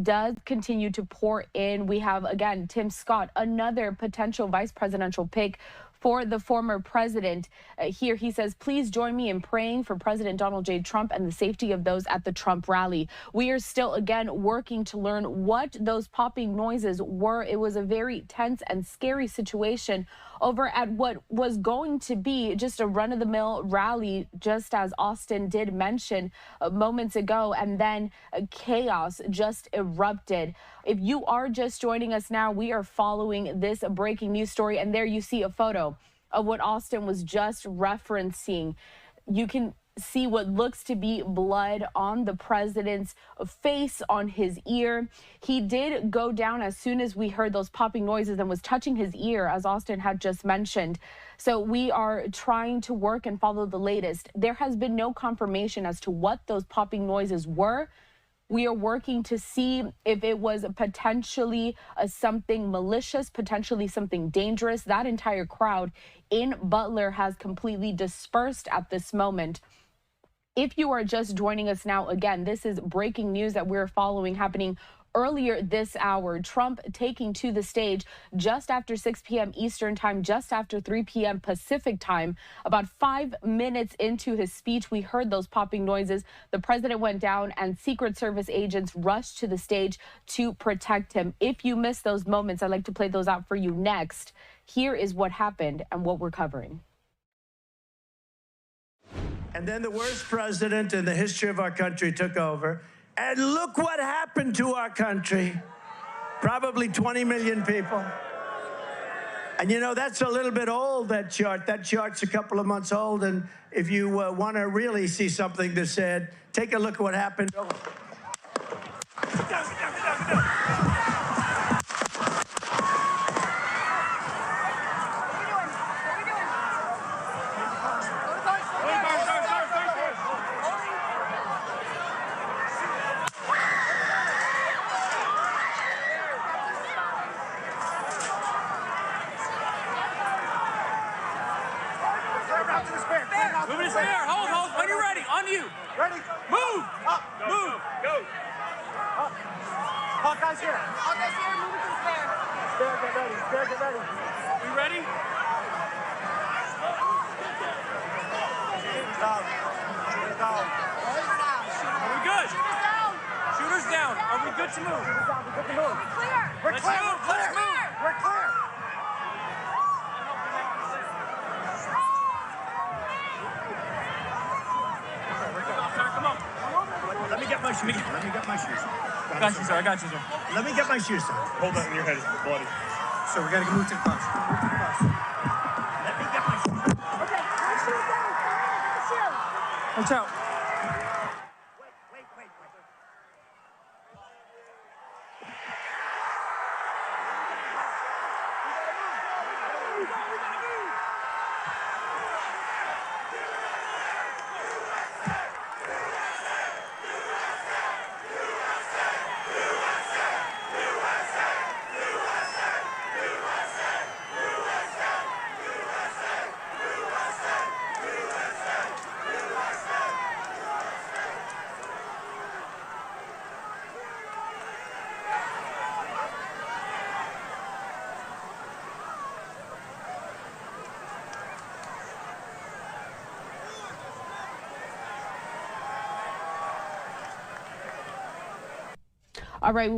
does continue to pour in. We have, again, Tim Scott, another potential vice presidential pick for the former president. Here he says, please join me in praying for President Donald J. Trump and the safety of those at the Trump rally. We are still, again, working to learn what those popping noises were. It was a very tense and scary situation over at what was going to be just a run-of-the-mill rally, just as Austin did mention moments ago, and then chaos just erupted. If you are just joining us now, we are following this breaking news story, and there you see a photo of what Austin was just referencing. You can see what looks to be blood on the president's face, on his ear. He did go down as soon as we heard those popping noises and was touching his ear, as Austin had just mentioned. So we are trying to work and follow the latest. There has been no confirmation as to what those popping noises were. We are working to see if it was potentially something malicious, potentially something dangerous. That entire crowd in Butler has completely dispersed at this moment. If you are just joining us now, again, this is breaking news that we're following happening earlier this hour. Trump taking to the stage just after 6 p.m. Eastern time, just after 3 p.m. Pacific time. About 5 minutes into his speech, we heard those popping noises. The president went down and Secret Service agents rushed to the stage to protect him. If you missed those moments, I'd like to play those out for you next. Here is what happened and what we're covering. And then the worst president in the history of our country took over. And look what happened to our country. Probably 20 million people. And you know, that's a little bit old, that chart. That chart's a couple of months old. And if you want to really see something that's said, take a look at what happened. Move it there. Hold. When you're ready. On you. Ready? Move. Up. Move. Go. Up. Hawkeye's here. Hawkeye's here. Move it to the stair. Stair, get ready. Stair, get ready. We ready? Shooters down. Shooters down. Are we good? Shooters down. Shooters down. Are we good to move? Shooters down. We're good to move. We're clear. We're Let's clear. move. We're Let's clear. move. We're clear. Come on. Let me get my shoes. Let me get my shoes. I got you, sir. I got you, sir. Let me get my shoes. Hold that in your head, it's bloody. So we got to move to the bus. Move to the bus. Let me get my shoes. Okay. Shoes down. Watch out. Wait. All right.